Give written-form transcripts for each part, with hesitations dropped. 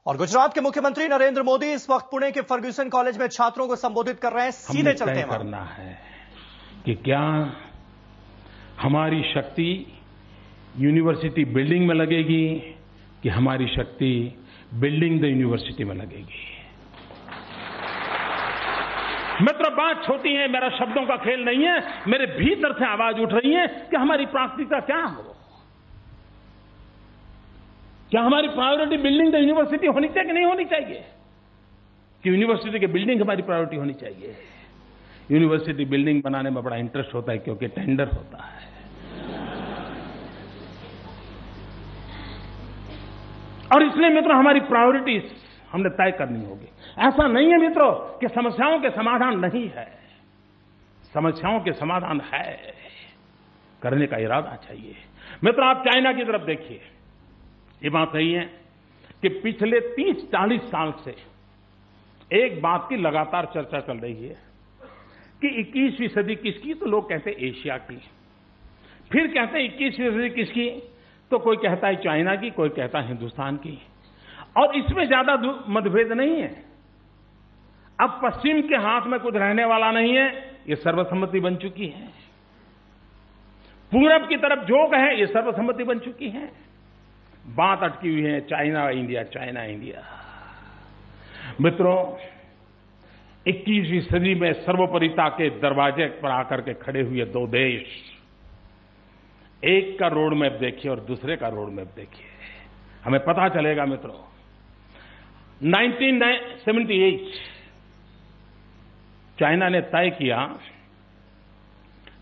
और गुजरात के मुख्यमंत्री नरेंद्र मोदी इस वक्त पुणे के फर्ग्यूसन कॉलेज में छात्रों को संबोधित कर रहे हैं। सीधे चलते हैं। करना है कि क्या हमारी शक्ति यूनिवर्सिटी बिल्डिंग में लगेगी कि हमारी शक्ति बिल्डिंग द यूनिवर्सिटी में लगेगी। मित्रों, बात छोटी है, मेरा शब्दों का खेल नहीं है, मेरे भीतर से आवाज उठ रही है कि हमारी प्राथमिकता क्या हो। क्या हमारी प्रायोरिटी बिल्डिंग द यूनिवर्सिटी होनी चाहिए कि नहीं होनी चाहिए? कि यूनिवर्सिटी की बिल्डिंग हमारी प्रायोरिटी होनी चाहिए। यूनिवर्सिटी बिल्डिंग बनाने में बड़ा इंटरेस्ट होता है क्योंकि टेंडर होता है। और इसलिए मित्रों हमारी प्रायोरिटीज हमने तय करनी होगी। ऐसा नहीं है मित्रों कि समस्याओं के समाधान नहीं है, समस्याओं के समाधान है, करने का इरादा चाहिए। मित्रों, आप चाइना की तरफ देखिए। ये बात सही है कि पिछले 30-40 साल से एक बात की लगातार चर्चा चल रही है कि 21वीं सदी किसकी, तो लोग कहते हैं एशिया की। फिर कहते हैं 21वीं सदी किसकी, तो कोई कहता है चाइना की, कोई कहता है हिंदुस्तान की। और इसमें ज्यादा मतभेद नहीं है। अब पश्चिम के हाथ में कुछ रहने वाला नहीं है, ये सर्वसम्मति बन चुकी है। पूरब की तरफ जो कहे ये सर्वसम्मति बन चुकी है। बात अटकी हुई है चाइना इंडिया, चाइना इंडिया। मित्रों, 21वीं सदी में सर्वोपरिता के दरवाजे पर आकर के खड़े हुए दो देश, एक का रोड मैप देखिए और दूसरे का रोड मैप देखिए, हमें पता चलेगा मित्रों। 1978 चाइना ने तय किया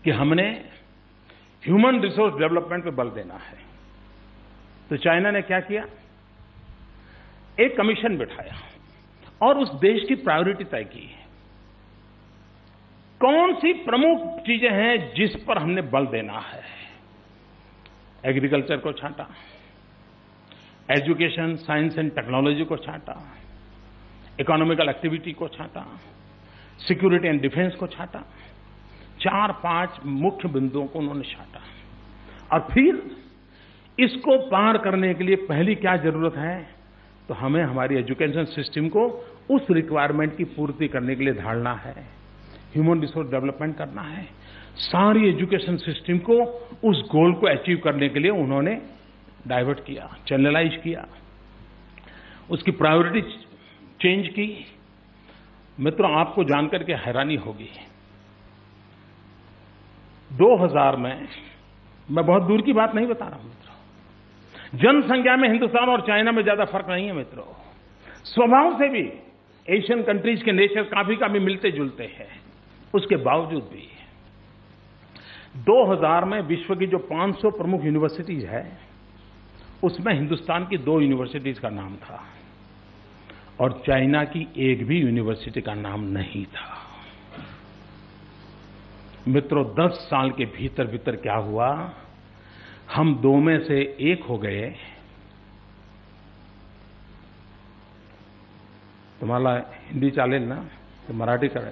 कि हमने ह्यूमन रिसोर्स डेवलपमेंट पे बल देना है। तो चाइना ने क्या किया, एक कमीशन बिठाया और उस देश की प्रायोरिटी तय की। कौन सी प्रमुख चीजें हैं जिस पर हमने बल देना है। एग्रीकल्चर को छांटा, एजुकेशन, साइंस एंड टेक्नोलॉजी को छांटा, इकोनॉमिकल एक्टिविटी को छांटा, सिक्योरिटी एंड डिफेंस को छांटा। 4-5 मुख्य बिंदुओं को उन्होंने छांटा। और फिर इसको पार करने के लिए पहली क्या जरूरत है, तो हमें हमारी एजुकेशन सिस्टम को उस रिक्वायरमेंट की पूर्ति करने के लिए ढालना है, ह्यूमन रिसोर्स डेवलपमेंट करना है। सारी एजुकेशन सिस्टम को उस गोल को अचीव करने के लिए उन्होंने डाइवर्ट किया, चैनलाइज किया, उसकी प्रायोरिटी चेंज की। मित्रों, आपको जानकर के हैरानी होगी, 2000 में, मैं बहुत दूर की बात नहीं बता रहा हूं मित्रों, जनसंख्या में हिंदुस्तान और चाइना में ज्यादा फर्क नहीं है मित्रों। स्वभाव से भी एशियन कंट्रीज के नेचर काफी मिलते जुलते हैं। उसके बावजूद भी 2000 में विश्व की जो 500 प्रमुख यूनिवर्सिटीज है, उसमें हिंदुस्तान की 2 यूनिवर्सिटीज का नाम था और चाइना की एक भी यूनिवर्सिटी का नाम नहीं था। मित्रों, 10 साल के भीतर भीतर क्या हुआ, हम 2 में से 1 हो गए। तुम्हाला हिंदी चालेल ना, तो मराठी करे।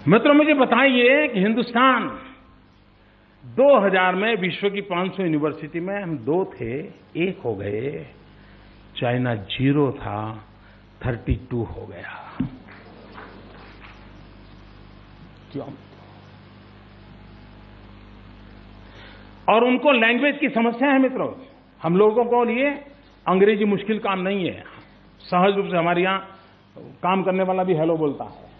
मित्रों, मुझे बताइए कि हिंदुस्तान 2000 में विश्व की 500 यूनिवर्सिटी में हम 2 थे, 1 हो गए। चाइना 0 था, 32 हो गया। क्यों? और उनको लैंग्वेज की समस्या है मित्रों। हम लोगों को लिए अंग्रेजी मुश्किल काम नहीं है। सहज रूप से हमारे यहां काम करने वाला भी हेलो बोलता है।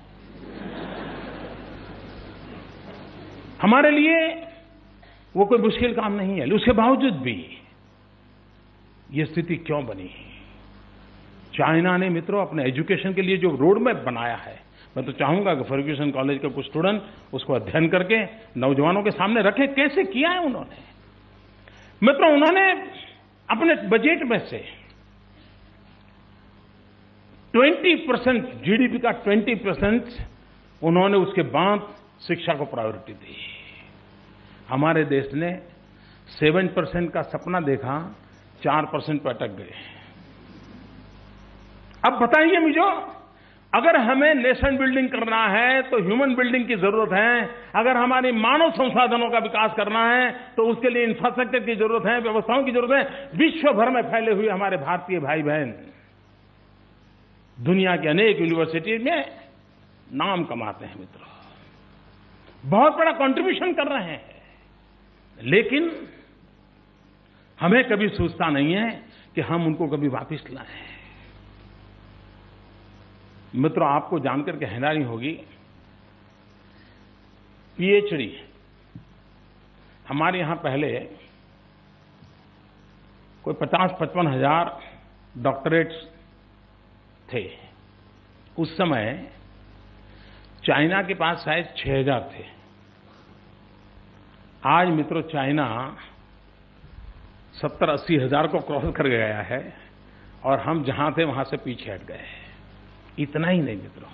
हमारे लिए वो कोई मुश्किल काम नहीं है। उसके बावजूद भी ये स्थिति क्यों बनी? चाइना ने मित्रों अपने एजुकेशन के लिए जो रोड मैप बनाया है, मैं तो चाहूंगा कि फर्ग्यूसन कॉलेज के कुछ स्टूडेंट उसको अध्ययन करके नौजवानों के सामने रखें। कैसे किया है उन्होंने? मित्रों, उन्होंने अपने बजट में से 20% जीडीपी का 20% उन्होंने उसके बाद शिक्षा को प्रायोरिटी दी। हमारे देश ने 7% का सपना देखा, 4% पर अटक गए। अब बताइए मुझे, अगर हमें नेशन बिल्डिंग करना है तो ह्यूमन बिल्डिंग की जरूरत है। अगर हमारे मानव संसाधनों का विकास करना है तो उसके लिए इंफ्रास्ट्रक्चर की जरूरत है, व्यवस्थाओं की जरूरत है। विश्व भर में फैले हुए हमारे भारतीय भाई बहन दुनिया की अनेक यूनिवर्सिटी में नाम कमाते हैं मित्रों, बहुत बड़ा कंट्रीब्यूशन कर रहे हैं, लेकिन हमें कभी सोचता नहीं है कि हम उनको कभी वापस लाएं। मित्रों, आपको जानकर के हैरानी होगी, पीएचडी हमारे यहां पहले कोई 50-55 हजार डॉक्टरेट्स थे। उस समय चाइना के पास शायद 6000 थे। आज मित्रों चाइना 70-80 हजार को क्रॉस कर गया है और हम जहां थे वहां से पीछे हट गए हैं। इतना ही नहीं मित्रों,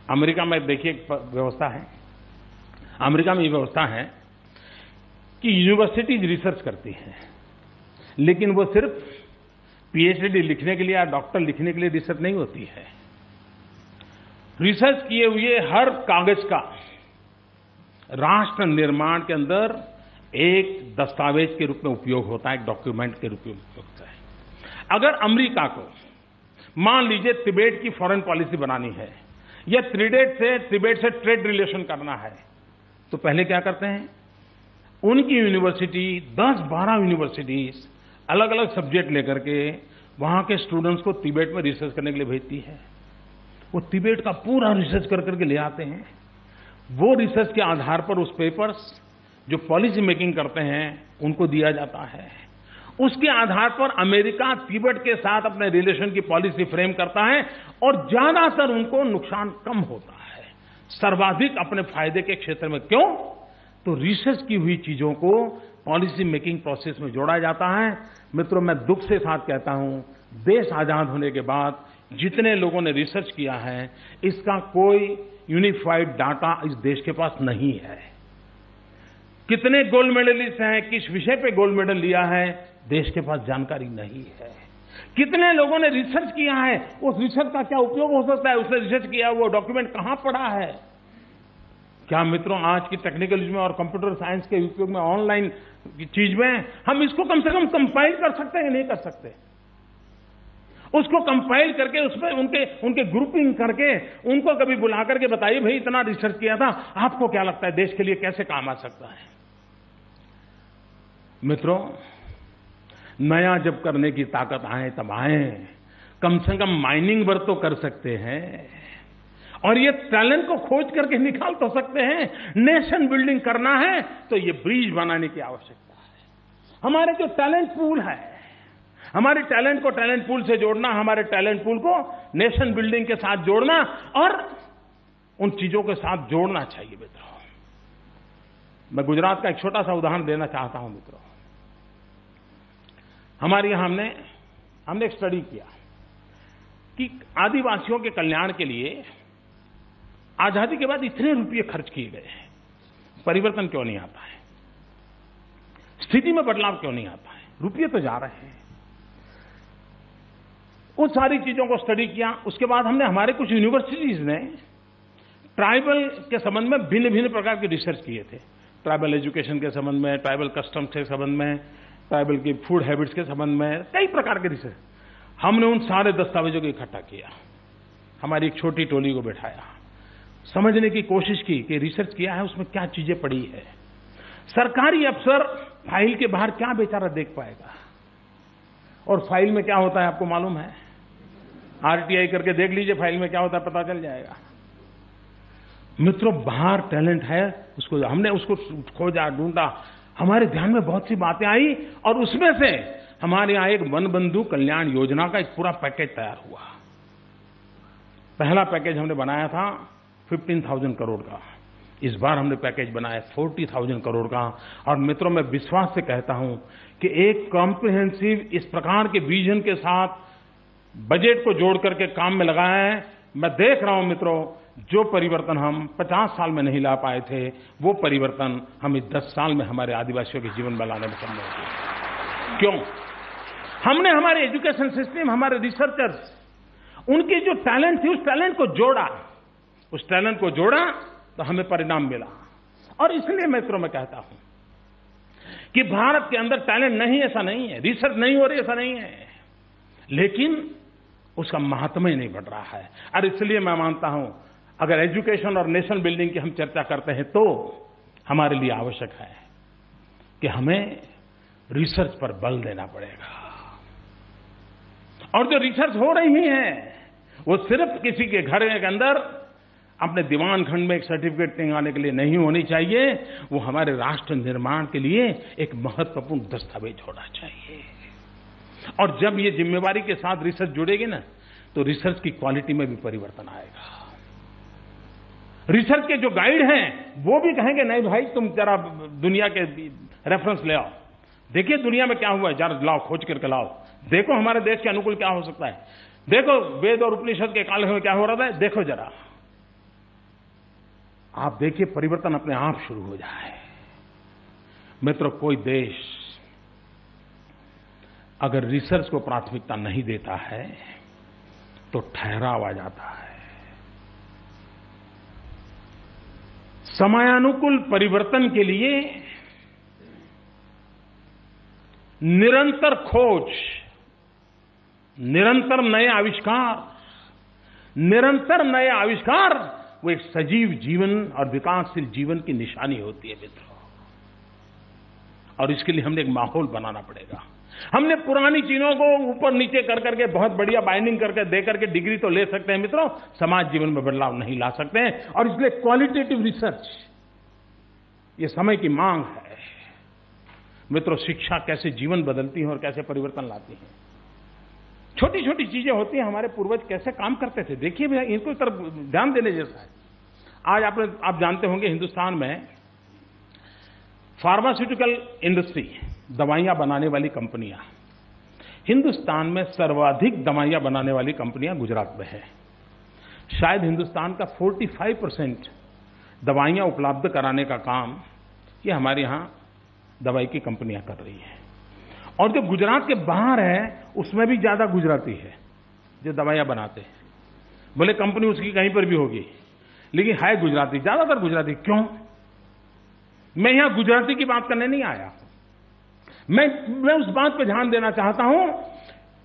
अमेरिका में देखिए एक व्यवस्था है, अमेरिका में ये व्यवस्था है कि यूनिवर्सिटीज रिसर्च करती हैं, लेकिन वो सिर्फ पीएचडी लिखने के लिए या डॉक्टर लिखने के लिए रिसर्च नहीं होती है। रिसर्च किए हुए हर कागज का राष्ट्र निर्माण के अंदर एक दस्तावेज के रूप में उपयोग होता है, एक डॉक्यूमेंट के रूप में उपयोग होता है। अगर अमेरिका को मान लीजिए तिबेट की फॉरेन पॉलिसी बनानी है या तिबेट से ट्रेड रिलेशन करना है, तो पहले क्या करते हैं, उनकी यूनिवर्सिटी 10-12 यूनिवर्सिटीज अलग अलग सब्जेक्ट लेकर के वहां के स्टूडेंट्स को तिबेट में रिसर्च करने के लिए भेजती है। वो तिबेट का पूरा रिसर्च कर करके ले आते हैं। वो रिसर्च के आधार पर उस पेपर्स जो पॉलिसी मेकिंग करते हैं उनको दिया जाता है। उसके आधार पर अमेरिका तिब्बत के साथ अपने रिलेशन की पॉलिसी फ्रेम करता है और ज्यादातर उनको नुकसान कम होता है, सर्वाधिक अपने फायदे के क्षेत्र में। क्यों? तो रिसर्च की हुई चीजों को पॉलिसी मेकिंग प्रोसेस में जोड़ा जाता है। मित्रों, मैं दुख से साथ कहता हूं, देश आजाद होने के बाद जितने लोगों ने रिसर्च किया है, इसका कोई यूनिफाइड डाटा इस देश के पास नहीं है। कितने गोल्ड मेडलिस्ट हैं, किस विषय पे गोल्ड मेडल लिया है, देश के पास जानकारी नहीं है। कितने लोगों ने रिसर्च किया है, उस रिसर्च का क्या उपयोग हो सकता है, उसने रिसर्च किया वो डॉक्यूमेंट कहां पड़ा है। क्या मित्रों, आज की टेक्निकल युग में और कंप्यूटर साइंस के उपयोग में, ऑनलाइन की चीज में हम इसको कम से कम कंपाइल कर सकते हैं? नहीं कर सकते। उसको कंपाइल करके उसमें उनके ग्रुपिंग करके उनको कभी बुला करके बताइए, भाई इतना रिसर्च किया था, आपको क्या लगता है देश के लिए कैसे काम आ सकता है। मित्रों, नया जब करने की ताकत आए तब आए, कम से कम माइनिंग वर्क तो कर सकते हैं और ये टैलेंट को खोज करके निकाल तो सकते हैं। नेशन बिल्डिंग करना है तो ये ब्रिज बनाने की आवश्यकता है। हमारे जो टैलेंट पूल है, हमारे टैलेंट को टैलेंट पूल से जोड़ना, हमारे टैलेंट पूल को नेशन बिल्डिंग के साथ जोड़ना और उन चीजों के साथ जोड़ना चाहिए। मित्रों, मैं गुजरात का एक छोटा सा उदाहरण देना चाहता हूं। मित्रों, हमारे यहां हमने एक स्टडी किया कि आदिवासियों के कल्याण के लिए आजादी के बाद इतने रुपये खर्च किए गए हैं, परिवर्तन क्यों नहीं आता है, स्थिति में बदलाव क्यों नहीं आता है, रुपये तो जा रहे हैं। उस सारी चीजों को स्टडी किया। उसके बाद हमने हमारे कुछ यूनिवर्सिटीज ने ट्राइबल के संबंध में भिन्न भिन्न प्रकार के रिसर्च किए थे। ट्राइबल एजुकेशन के संबंध में, ट्राइबल कस्टम्स के संबंध में, ट्राइबल की फूड हैबिट्स के संबंध में, कई प्रकार के रिसर्च। हमने उन सारे दस्तावेजों को इकट्ठा किया, हमारी एक छोटी टोली को बैठाया, समझने की कोशिश की कि रिसर्च किया है उसमें क्या चीजें पड़ी है। सरकारी अफसर फाइल के बाहर क्या बेचारा देख पाएगा, और फाइल में क्या होता है आपको मालूम है। आरटीआई करके देख लीजिए फाइल में क्या होता है, पता चल जाएगा। मित्रों, बाहर टैलेंट है, हमने उसको खोजा, ढूंढा, हमारे ध्यान में बहुत सी बातें आई और उसमें से हमारे यहां एक वन बंधु कल्याण योजना का एक पूरा पैकेज तैयार हुआ। पहला पैकेज हमने बनाया था 15,000 करोड़ का। इस बार हमने पैकेज बनाया 40,000 करोड़ का। और मित्रों, मैं विश्वास से कहता हूं कि एक कॉम्प्रिहेंसिव इस प्रकार के विजन के साथ बजट को जोड़ करके काम में लगाया है। मैं देख रहा हूं मित्रों, जो परिवर्तन हम 50 साल में नहीं ला पाए थे, वो परिवर्तन हम इस 10 साल में हमारे आदिवासियों के जीवन में लाने में संभव हुआ। क्यों? हमने हमारे एजुकेशन सिस्टम, हमारे रिसर्चर्स उनकी जो टैलेंट थी उस टैलेंट को जोड़ा तो हमें परिणाम मिला। और इसलिए मित्रों मैं कहता हूं कि भारत के अंदर टैलेंट नहीं, ऐसा नहीं है, रिसर्च नहीं हो रही ऐसा नहीं है, लेकिन उसका महात्म ही नहीं बढ़ रहा है। और इसलिए मैं मानता हूं अगर एजुकेशन और नेशन बिल्डिंग की हम चर्चा करते हैं तो हमारे लिए आवश्यक है कि हमें रिसर्च पर बल देना पड़ेगा। और जो रिसर्च हो रही है वो सिर्फ किसी के घर के अंदर अपने दीवान खंड में एक सर्टिफिकेट टिकाने के लिए नहीं होनी चाहिए, वो हमारे राष्ट्र निर्माण के लिए एक महत्वपूर्ण दस्तावेज होना चाहिए। और जब ये जिम्मेवारी के साथ रिसर्च जुड़ेगी ना तो रिसर्च की क्वालिटी में भी परिवर्तन आएगा। रिसर्च के जो गाइड हैं वो भी कहेंगे नहीं भाई तुम जरा दुनिया के रेफरेंस ले आओ, देखिए दुनिया में क्या हुआ है, जरा लाओ खोज करके लाओ, देखो हमारे देश के अनुकूल क्या हो सकता है, देखो वेद और उपनिषद के काल में क्या हो रहा था, देखो जरा। आप देखिए परिवर्तन अपने आप शुरू हो जाए। मित्रों, कोई देश अगर रिसर्च को प्राथमिकता नहीं देता है तो ठहराव आ जाता है। समयानुकूल परिवर्तन के लिए निरंतर खोज, निरंतर नए आविष्कार वो एक सजीव जीवन और विकासशील जीवन की निशानी होती है मित्रों। और इसके लिए हमने एक माहौल बनाना पड़ेगा। हमने पुरानी चीजों को ऊपर नीचे कर करके बहुत बढ़िया बाइंडिंग करके दे करके डिग्री तो ले सकते हैं मित्रों, समाज जीवन में बदलाव नहीं ला सकते हैं। और इसलिए क्वालिटेटिव रिसर्च ये समय की मांग है मित्रों। शिक्षा कैसे जीवन बदलती है और कैसे परिवर्तन लाती है। छोटी छोटी चीजें होती हैं, हमारे पूर्वज कैसे काम करते थे, देखिए भैया, इनको तरफ ध्यान देने जैसा है। आज आप जानते होंगे हिंदुस्तान में फार्मास्यूटिकल इंडस्ट्री, दवाइयां बनाने वाली कंपनियां, हिंदुस्तान में सर्वाधिक दवाइयां बनाने वाली कंपनियां गुजरात में है। शायद हिंदुस्तान का 45% दवाइयां उपलब्ध कराने का काम ये हमारे यहां दवाई की कंपनियां कर रही हैं। और जो गुजरात के बाहर है उसमें भी ज्यादा गुजराती है जो दवाइयां बनाते हैं। बोले कंपनी उसकी कहीं पर भी होगी लेकिन है गुजराती, ज्यादातर गुजराती। क्यों? मैं यहां गुजराती की बात करने नहीं आया। मैं उस बात पर ध्यान देना चाहता हूं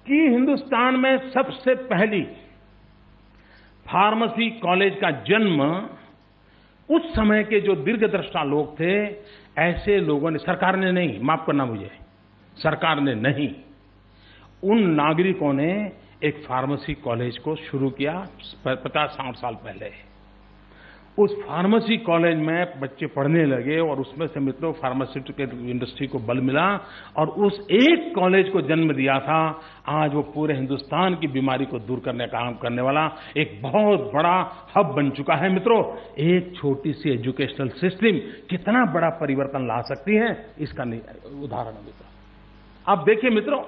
कि हिंदुस्तान में सबसे पहली फार्मेसी कॉलेज का जन्म उस समय के जो दीर्घदृष्टा लोग थे, ऐसे लोगों ने, सरकार ने नहीं, माफ करना मुझे, सरकार ने नहीं, उन नागरिकों ने एक फार्मेसी कॉलेज को शुरू किया 50-60 साल पहले। उस फार्मेसी कॉलेज में बच्चे पढ़ने लगे और उसमें से मित्रों फार्मास्यूटिकल इंडस्ट्री को बल मिला और उस एक कॉलेज को जन्म दिया था। आज वो पूरे हिंदुस्तान की बीमारी को दूर करने का काम करने वाला एक बहुत बड़ा हब बन चुका है मित्रों। एक छोटी सी एजुकेशनल सिस्टम कितना बड़ा परिवर्तन ला सकती है, इसका उदाहरण है मित्रों। आप देखिए मित्रों,